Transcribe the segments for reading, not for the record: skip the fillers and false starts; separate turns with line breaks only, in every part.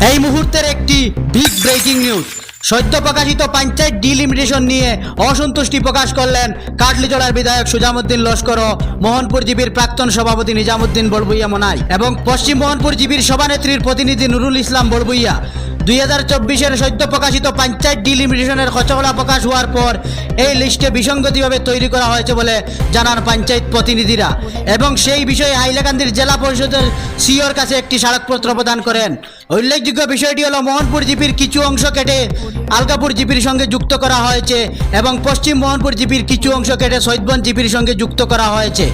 এই মুহূর্তের একটি বিগ ব্রেকিং নিউজ। সদ্য প্রকাশিত পঞ্চায়েত ডিলিমিটেশন নিয়ে অসন্তুষ্টি প্রকাশ করলেন কাটলিচড়ার বিধায়ক সুজামউদ্দিন লস্কর ও মোহনপুর জিপির প্রাক্তন সভাপতি নিজামুদ্দিন বড়বুইয়া মনাই এবং পশ্চিম মোহনপুর জিপির সভানেত্রীর প্রতিনিধি নুরুল ইসলাম বড়বুইয়া। 2024-এর সদ্য প্রকাশিত পঞ্চায়েত ডিলিমিটেশনের খচখড়া প্রকাশ হওয়ার পর এই লিস্টে বিসঙ্গতিভাবে তৈরি করা হয়েছে বলে জানান পঞ্চায়েত প্রতিনিধিরা এবং সেই বিষয়ে হাইলাকান্দির জেলা পরিষদের সিওর কাছে একটি স্মারকপত্র প্রদান করেন। উল্লেখযোগ্য বিষয়টি হলো মোহনপুর জিপির কিছু অংশ কেটে আলগাপুর জিপির সঙ্গে যুক্ত করা হয়েছে এবং পশ্চিম মোহনপুর জিপির কিছু অংশ কেটে সৈয়দগঞ্জ জিপির সঙ্গে যুক্ত করা হয়েছে।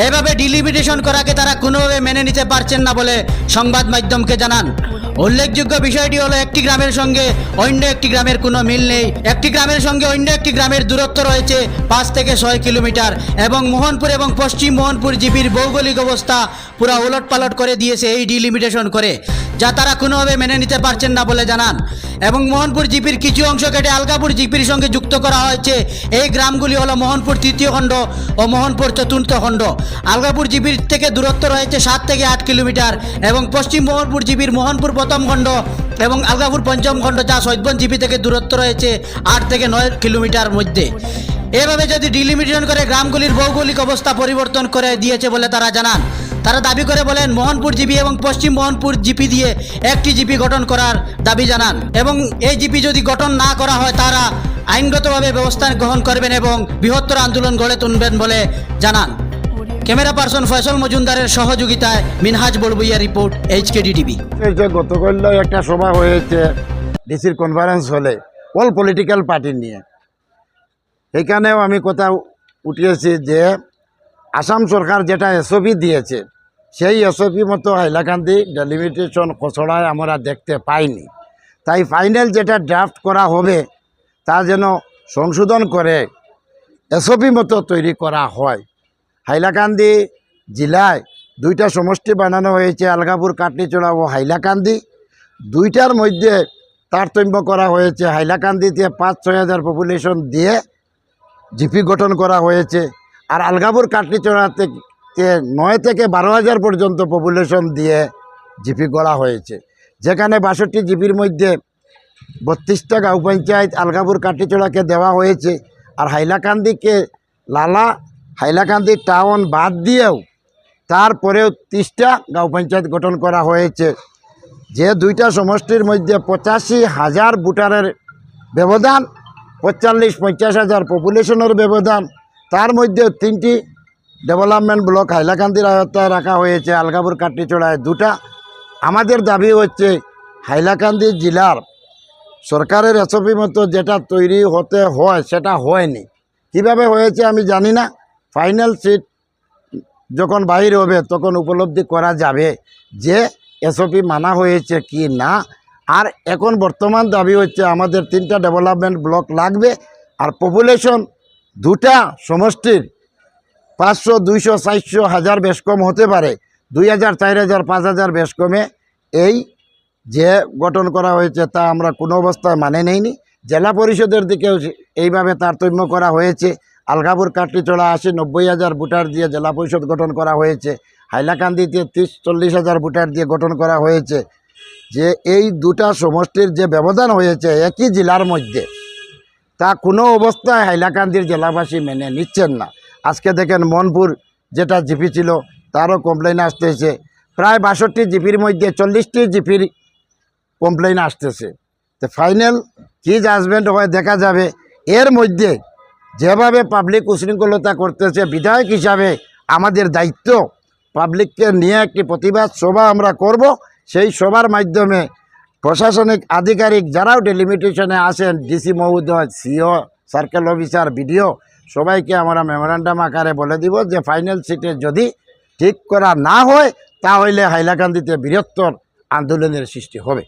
এভাবে ডিলিমিটেশন করাকে তারা কোনোভাবে মেনে নিতে পারছেন না বলে সংবাদ মাধ্যমকে জানান। উল্লেখযোগ্য বিষয়টি হলো একটি গ্রামের সঙ্গে অন্য একটি গ্রামের কোনো মিল নেই। একটি গ্রামের সঙ্গে অন্য একটি গ্রামের দূরত্ব রয়েছে 5 থেকে 6 কিলোমিটার এবং মোহনপুর এবং পশ্চিম মোহনপুর জিপির ভৌগোলিক অবস্থা পুরো উলটপালট করে দিয়েছে এই ডিলিমিটেশন করে, যা তারা কোনোভাবে মেনে নিতে পারছেন না বলে জানান। এবং মোহনপুর জিপির কিছু অংশ কেটে আলগাপুর জিপির সঙ্গে যুক্ত করা হয়েছে। এই গ্রামগুলি হলো মোহনপুর তৃতীয় খণ্ড ও মোহনপুর চতুর্থ খণ্ড। আলগাপুর জিপির থেকে দূরত্ব রয়েছে 7 থেকে 8 কিলোমিটার এবং পশ্চিম মোহনপুর জিপির মোহনপুর প্রথম খণ্ড এবং আলগাপুর পঞ্চম খণ্ড, যা সৈয়দগঞ্জ জিপি থেকে দূরত্ব রয়েছে 8 থেকে 9 কিলোমিটার মধ্যে। এভাবে যদি ডিলিমিটেশন করে গ্রামগুলির ভৌগোলিক অবস্থা পরিবর্তন করে দিয়েছে বলে তারা জানান। তারা দাবি করে বলেন মোহনপুর জিপি এবং পশ্চিম মোহনপুর জিপি দিয়ে একটি জিপি গঠন করার দাবি জানান এবং এই জিপি যদি গঠন না করা হয় তারা আইনগতভাবে ব্যবস্থা গ্রহণ করবেন এবং বৃহত্তর আন্দোলন গড়ে তুলবেন বলে জানান। ক্যামেরা পার্সন ফয়সল মজুমদারের সহযোগিতায় Minhaj Barbhuiya, report HKD TV।
গতকাল একটা সভা হয়েছে ডিসির কনফারেন্স হলে অল পলিটিক্যাল পার্টি নিয়ে। এখানেও আমি কথা উঠিয়েছি যে আসাম সরকার যেটা SOP দিয়েছে সেই SOP মতো হাইলাকান্দি ডেলিমিটেশন খসড়ায় আমরা দেখতে পাইনি। তাই ফাইনাল যেটা ড্রাফট করা হবে তা যেন সংশোধন করে SOP মতো তৈরি করা হয়। হাইলাকান্দি জেলায় 2টা সমষ্টি বানানো হয়েছে, আলগাপুর, কাটলিচড়া ও হাইলাকান্দি। 2টার মধ্যে তারতম্য করা হয়েছে। হাইলাকান্দিতে 5-6 হাজার পপুলেশন দিয়ে জিপি গঠন করা হয়েছে আর আলগাপুর কাটলিচড়াতে 9 থেকে 12 হাজার পর্যন্ত পপুলেশন দিয়ে জিপি গড়া হয়েছে, যেখানে 62 জিপির মধ্যে 32টা গাঁও পঞ্চায়েত আলগাপুর কাটলিচড়াকে দেওয়া হয়েছে আর হাইলাকান্দিকে হাইলাকান্দি টাউন বাদ দিয়েও তারপরেও 30টা গাঁও পঞ্চায়েত গঠন করা হয়েছে। যে 2টা সমষ্টির মধ্যে 85,000 ভোটারের ব্যবধান, 45-50 হাজার পপুলেশনের ব্যবধান, তার মধ্যে 3টি ডেভেলপমেন্ট ব্লক হাইলাকান্দির আয়ত্তায় রাখা হয়েছে, আলগাপুর কাটলিচড়ায় 2টা। আমাদের দাবি হচ্ছে হাইলাকান্দি জেলার সরকারের SOP মতো যেটা তৈরি হতে হয় সেটা হয়নি। কিভাবে হয়েছে আমি জানি না। ফাইনাল সিট যখন বাইর হবে তখন উপলব্ধি করা যাবে যে SOP মানা হয়েছে কি না। আর এখন বর্তমান দাবি হচ্ছে আমাদের 3টা ডেভেলপমেন্ট ব্লক লাগবে আর পপুলেশন 2টা সমষ্টির 500, 200, 400 হাজার বেশ কম হতে পারে, 2000, 4000, 5000 বেশ কমে এই যে গঠন করা হয়েছে তা আমরা কোনো অবস্থায় মানে নেইনি। জেলা পরিষদের দিকেও এইভাবে তারতম্য করা হয়েছে। আলগাপুর কাটলিচড়া 80-90 হাজার ভোটার দিয়ে জেলা পরিষদ গঠন করা হয়েছে, হাইলাকান্দিতে 30-40 হাজার ভোটার দিয়ে গঠন করা হয়েছে। যে এই 2টা সমষ্টির যে ব্যবধান হয়েছে একই জেলার মধ্যে, তা কোনো অবস্থায় হাইলাকান্দির জেলাবাসী মেনে নিচ্ছেন না। আজকে দেখেন মোহনপুর যেটা জিপি ছিল তারও কমপ্লেন আসতেছে। প্রায় 62 জিপির মধ্যে 40টি জিপির কমপ্লেন আসতেছে। তো ফাইনাল কি জাজমেন্ট হয় দেখা যাবে। এর মধ্যে যেভাবে পাবলিক উশৃঙ্খলতা করতেছে, বিধায়ক হিসাবে আমাদের দায়িত্ব পাবলিককে নিয়ে একটি প্রতিবাদ সভা আমরা করব। সেই সভার মাধ্যমে প্রশাসনিক আধিকারিক যারাও ডেলিমিটেশনে আসেন, ডিসি মহোদয়, CO, সার্কেল অফিসার, BDO, সবাইকে আমরা মেমোরান্ডাম আকারে বলে দিব যে ফাইনাল সিটে যদি ঠিক করা না হয় তাহলে হাইলাকান্দিতে বৃহত্তর আন্দোলনের সৃষ্টি হবে।